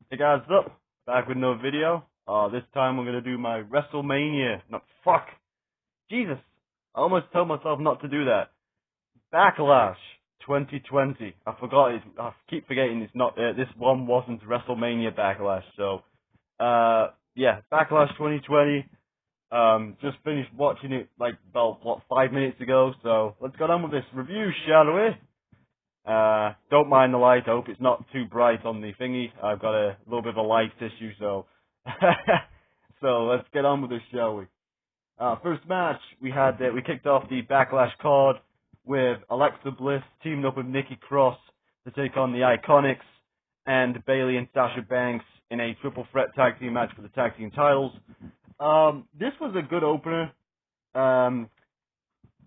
Hey guys, what's up? Back with another video. This time I'm gonna do my WrestleMania. No, fuck. Jesus. I almost told myself not to do that. Backlash 2020. I keep forgetting it's not. This one wasn't WrestleMania Backlash. So, yeah, Backlash 2020. Just finished watching it like about 5 minutes ago. So let's get on with this review, shall we? Don't mind the light. I hope it's not too bright on the thingy. I've got a little bit of a light issue, so so let's get on with this, shall we? First match we kicked off the Backlash card with Alexa Bliss teaming up with Nikki Cross to take on the Iconics and Bayley and Sasha Banks in a triple threat tag team match for the tag team titles. This was a good opener.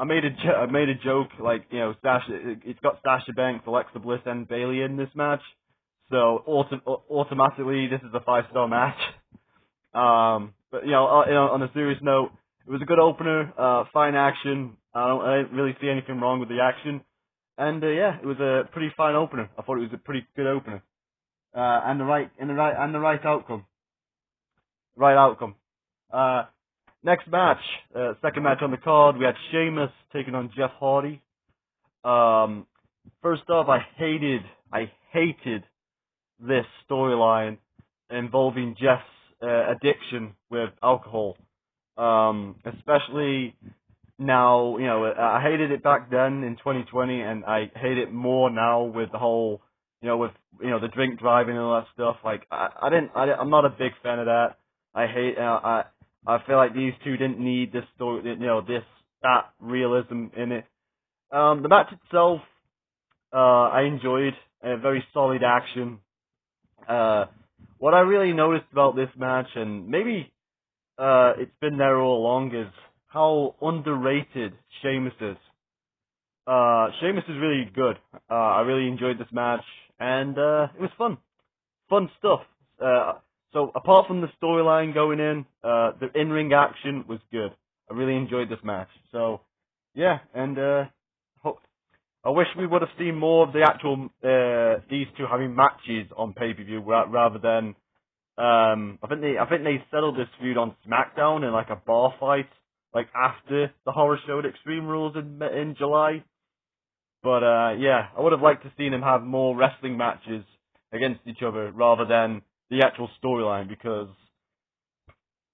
I made a joke, like, you know, it's got Sasha Banks, Alexa Bliss, and Bayley in this match, so automatically this is a 5-star match. But on a serious note, it was a good opener, fine action. I didn't really see anything wrong with the action, and yeah, it was a pretty fine opener. I thought it was a pretty good opener, and the right outcome. Right outcome. Next match, second match on the card, we had Sheamus taking on Jeff Hardy. First off, I hated this storyline involving Jeff's addiction with alcohol. Especially now, I hated it back then in 2020, and I hate it more now with the whole, the drink driving and all that stuff. Like, I'm not a big fan of that. I feel like these two didn't need this story, that realism in it. The match itself, I enjoyed. Very solid action. What I really noticed about this match, and maybe it's been there all along, is how underrated Sheamus is. Sheamus is really good. I really enjoyed this match, and it was fun. Fun stuff. So apart from the storyline going in, the in-ring action was good. I really enjoyed this match. So yeah, and I wish we would have seen more of the actual these two having matches on pay-per-view rather than I think they settled this feud on SmackDown in like a bar fight, like after the horror show at Extreme Rules in July. But yeah, I would have liked to seen them have more wrestling matches against each other rather than the actual storyline, because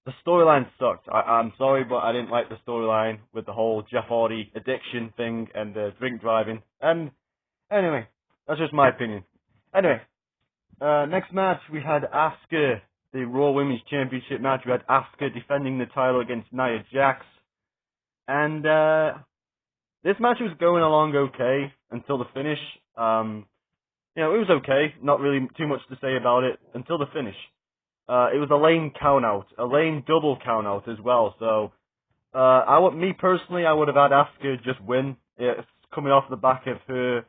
the storyline sucked. I'm sorry, but I didn't like the storyline with the whole Jeff Hardy addiction thing and the drink driving. And anyway, that's just my opinion. Anyway, next match we had Asuka, the Raw Women's Championship match. We had Asuka defending the title against Nia Jax. And this match was going along okay until the finish. It was okay. Not really too much to say about it until the finish. It was a lame count-out, a lame double count-out as well. So, me personally, I would have had Asuka just win. It's coming off the back of her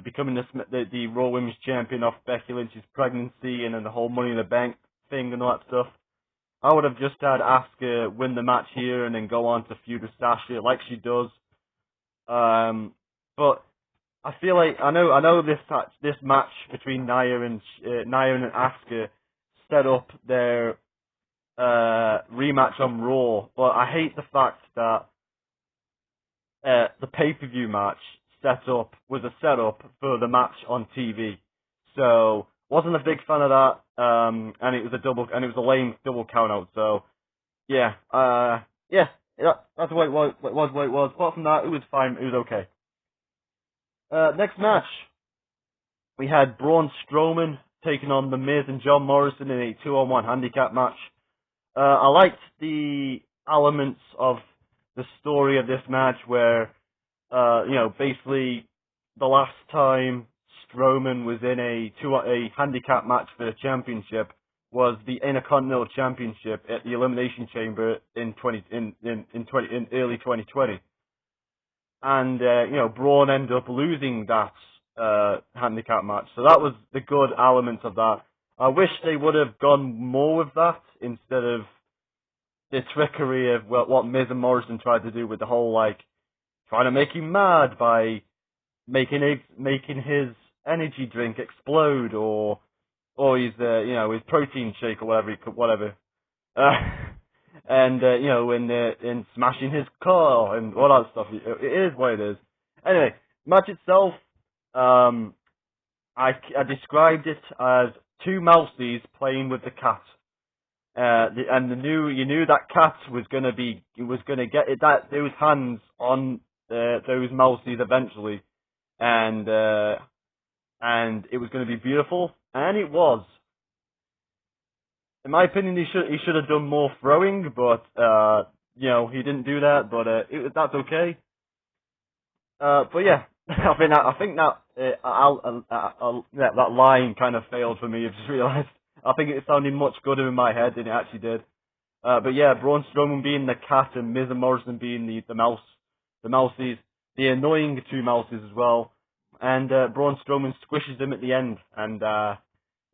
becoming the Raw Women's Champion off Becky Lynch's pregnancy and then the whole Money in the Bank thing and all that stuff. I would have just had Asuka win the match here and then go on to feud with Sasha like she does. But I feel like I know this match between Nia and Asuka set up their rematch on Raw, but I hate the fact that the pay-per-view match was a setup for the match on TV. So wasn't a big fan of that, and it was a lame double count out. So yeah, that's what it was. Apart from that, it was fine. It was okay. Next match, we had Braun Strowman taking on The Miz and John Morrison in a 2-on-1 handicap match. I liked the elements of the story of this match where, basically the last time Strowman was in a handicap match for the championship was the Intercontinental Championship at the Elimination Chamber in early 2020. And, Braun ended up losing that handicap match. So that was the good element of that. I wish they would have gone more with that instead of the trickery of what Miz and Morrison tried to do with the whole, trying to make him mad by making his energy drink explode or or his protein shake or whatever. Uh, and in smashing his car and all that stuff. It is what it is. Anyway, match itself, I described it as two mousies playing with the cat. You knew that cat was gonna get those hands on those mousies eventually, and it was gonna be beautiful, and it was. In my opinion, he should have done more throwing, but he didn't do that. But that's okay. But yeah, I think that line kind of failed for me. I just realised. I think it sounded much gooder in my head than it actually did. But yeah, Braun Strowman being the cat and Miz and Morrison being the mousies, the annoying two mousies as well. And Braun Strowman squishes them at the end. And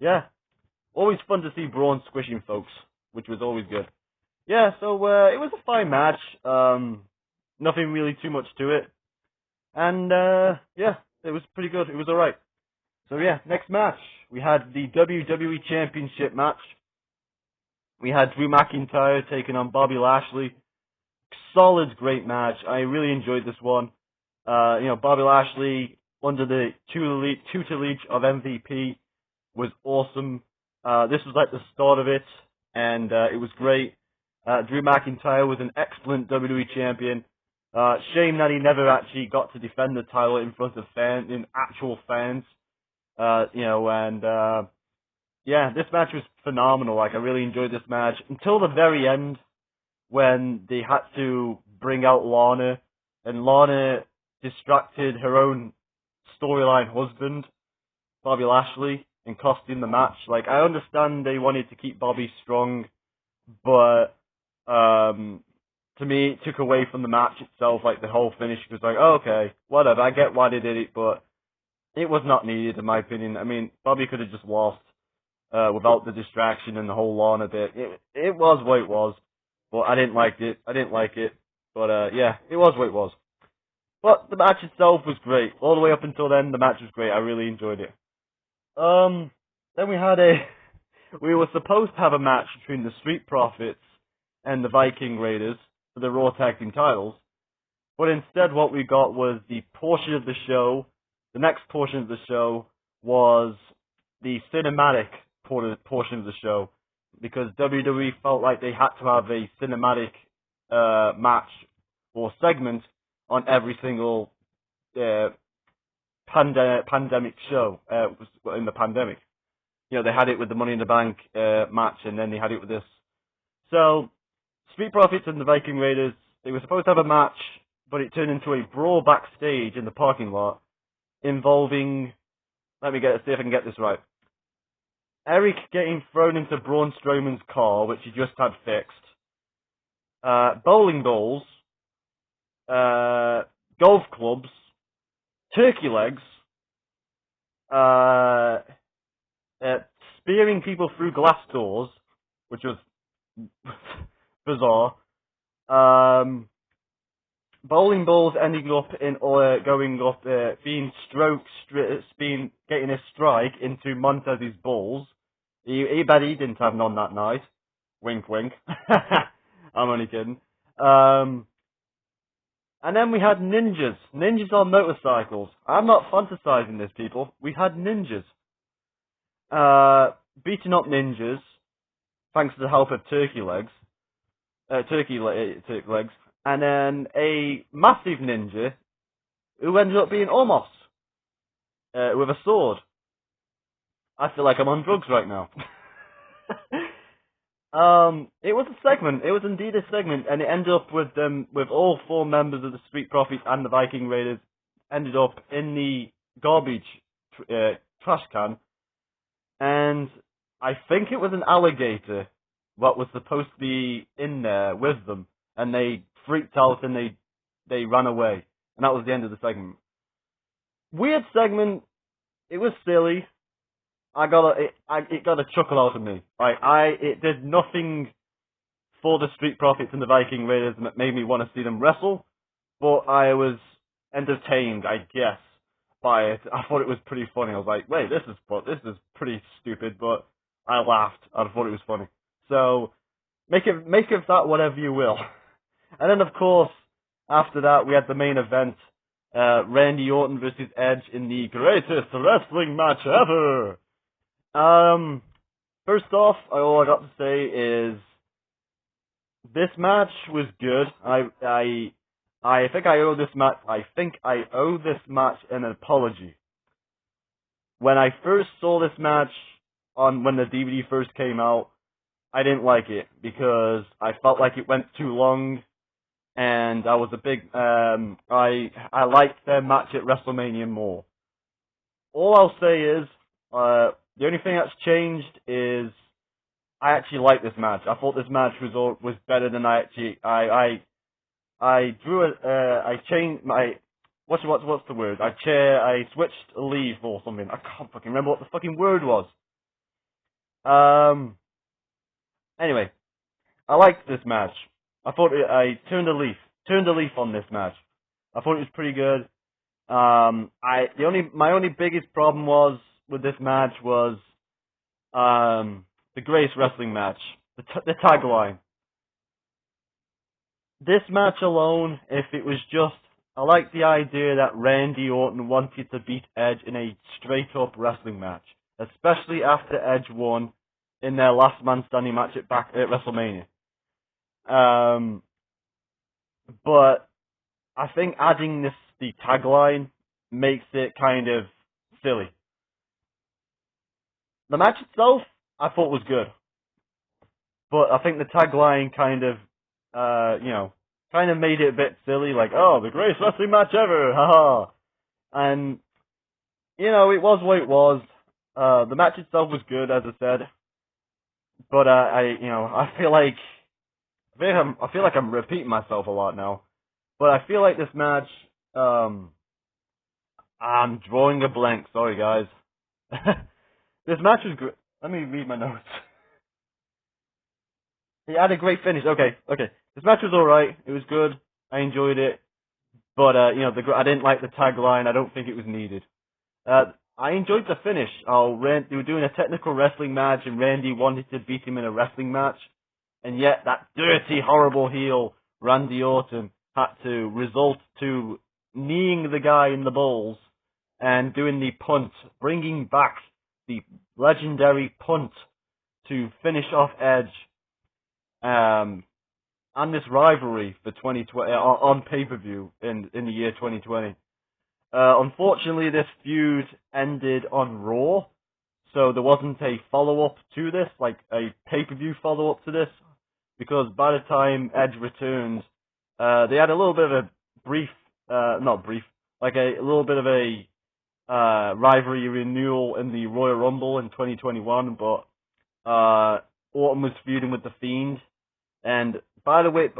yeah, always fun to see Braun squishing folks, which was always good. Yeah, so it was a fine match. Nothing really too much to it. And yeah, it was pretty good. It was alright. So yeah, next match. We had the WWE Championship match. We had Drew McIntyre taking on Bobby Lashley. Solid, great match. I really enjoyed this one. Bobby Lashley under the tutelage of MVP was awesome. This was like the start of it, and it was great. Drew McIntyre was an excellent WWE champion. Shame that he never actually got to defend the title in front of actual fans. Yeah, this match was phenomenal. Like, I really enjoyed this match until the very end when they had to bring out Lana, and Lana distracted her own storyline husband, Bobby Lashley, and cost him the match. Like, I understand they wanted to keep Bobby strong, but to me, it took away from the match itself. Like, the whole finish was like, oh, okay, whatever, I get why they did it, but it was not needed, in my opinion. I mean, Bobby could have just lost without the distraction and the whole Lana bit. It was what it was, but I didn't like it. But yeah, it was what it was. But the match itself was great. All the way up until then, the match was great. I really enjoyed it. Then we were supposed to have a match between the Street Profits and the Viking Raiders for the Raw Tag Team titles. But instead what we got was the next portion of the show was the cinematic portion of the show, because WWE felt like they had to have a cinematic match or segment on every single pandemic show in the pandemic. They had it with the Money in the Bank match, and then they had it with this. So, Street Profits and the Viking Raiders, they were supposed to have a match, but it turned into a brawl backstage in the parking lot involving, see if I can get this right, Eric getting thrown into Braun Strowman's car, which he just had fixed, bowling balls, golf clubs, turkey legs, spearing people through glass doors, which was bizarre, bowling balls ending up getting a strike into Montez's balls. He bet he didn't have none that night. Wink, wink. I'm only kidding. And then we had ninjas. Ninjas on motorcycles. I'm not fantasizing this, people. We had ninjas. Beating up ninjas, thanks to the help of turkey legs. Turkey legs. And then a massive ninja who ended up being Omos with a sword. I feel like I'm on drugs right now. It was a segment. It was indeed a segment, and it ended up with all four members of the Street Profits and the Viking Raiders ended up in the garbage trash can, and I think it was an alligator what was supposed to be in there with them, and they freaked out and they ran away, and that was the end of the segment. Weird segment. It was silly. It got a chuckle out of me. It did nothing for the Street Profits and the Viking Raiders that made me want to see them wrestle, but I was entertained, I guess, by it. I thought it was pretty funny. I was like, wait, this is pretty stupid, but I laughed. I thought it was funny. So make of that whatever you will. And then of course, after that we had the main event, Randy Orton versus Edge in the greatest wrestling match ever. First off, all I got to say is this match was good. I think I owe this match an apology. When I first saw this match when the DVD first came out, I didn't like it because I felt like it went too long, and I was a big I liked their match at WrestleMania more. All I'll say is the only thing that's changed is I actually like this match. I thought this match was better than I changed my what's the word? I switched a leaf or something. I can't fucking remember what the fucking word was. Anyway, I liked this match. I thought I turned a leaf on this match. I thought it was pretty good. My only biggest problem with this match was the greatest wrestling match, the tagline. This match alone, if it was just, I like the idea that Randy Orton wanted to beat Edge in a straight-up wrestling match, especially after Edge won in their last man standing match at WrestleMania. But I think adding the tagline makes it kind of silly. The match itself, I thought was good, but I think the tagline kind of made it a bit silly, like, oh, the greatest wrestling match ever, haha. And, it was what it was. The match itself was good, as I said, but I feel like I'm repeating myself a lot now. But I feel like this match, I'm drawing a blank, sorry guys. This match was good. Let me read my notes. He had a great finish. Okay. This match was alright. It was good. I enjoyed it. But, I didn't like the tagline. I don't think it was needed. I enjoyed the finish. They were doing a technical wrestling match, and Randy wanted to beat him in a wrestling match. And yet, that dirty, horrible heel, Randy Orton, had to resort to kneeing the guy in the balls and doing the punt, bringing back the legendary punt to finish off Edge. And this rivalry for 2020 on pay-per-view in the year 2020. Unfortunately, this feud ended on Raw, so there wasn't a follow-up to this, like a pay-per-view follow-up to this, because by the time Edge returned, they had a little bit of a little bit of a rivalry renewal in the Royal Rumble in 2021, but Orton was feuding with The Fiend. And by the way,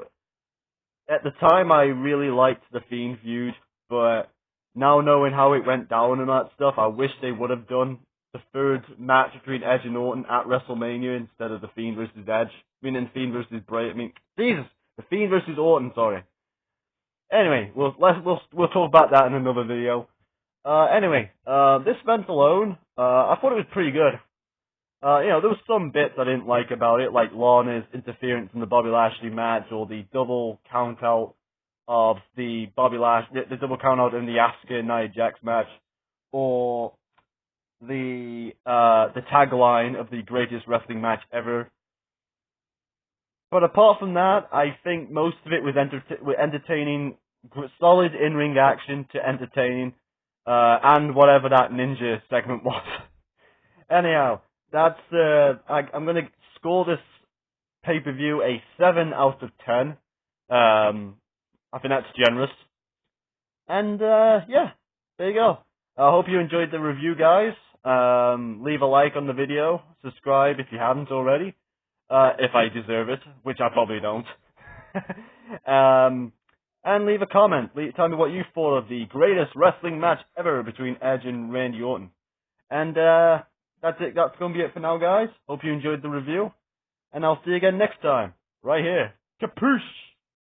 at the time I really liked the Fiend feud, but now knowing how it went down and that stuff, I wish they would have done the third match between Edge and Orton at WrestleMania instead of The Fiend versus Edge. The Fiend versus Bray. Jesus, The Fiend versus Orton. Sorry. Anyway, we'll talk about that in another video. This event alone, I thought it was pretty good. There was some bits I didn't like about it, like Lana's interference in the Bobby Lashley match, or the double count out of the double count out in the Asuka and Nia Jax match, or the tagline of the greatest wrestling match ever. But apart from that, I think most of it was entertaining, solid in-ring action to entertaining, and whatever that ninja segment was. Anyhow, that's I'm gonna score this pay-per-view a 7 out of 10. I think that's generous. And yeah, there you go. I hope you enjoyed the review, guys. Leave a like on the video, subscribe if you haven't already, if I deserve it, which I probably don't. And leave a comment. Tell me what you thought of the greatest wrestling match ever between Edge and Randy Orton. And that's it. That's going to be it for now, guys. Hope you enjoyed the review. And I'll see you again next time, right here. Capiche!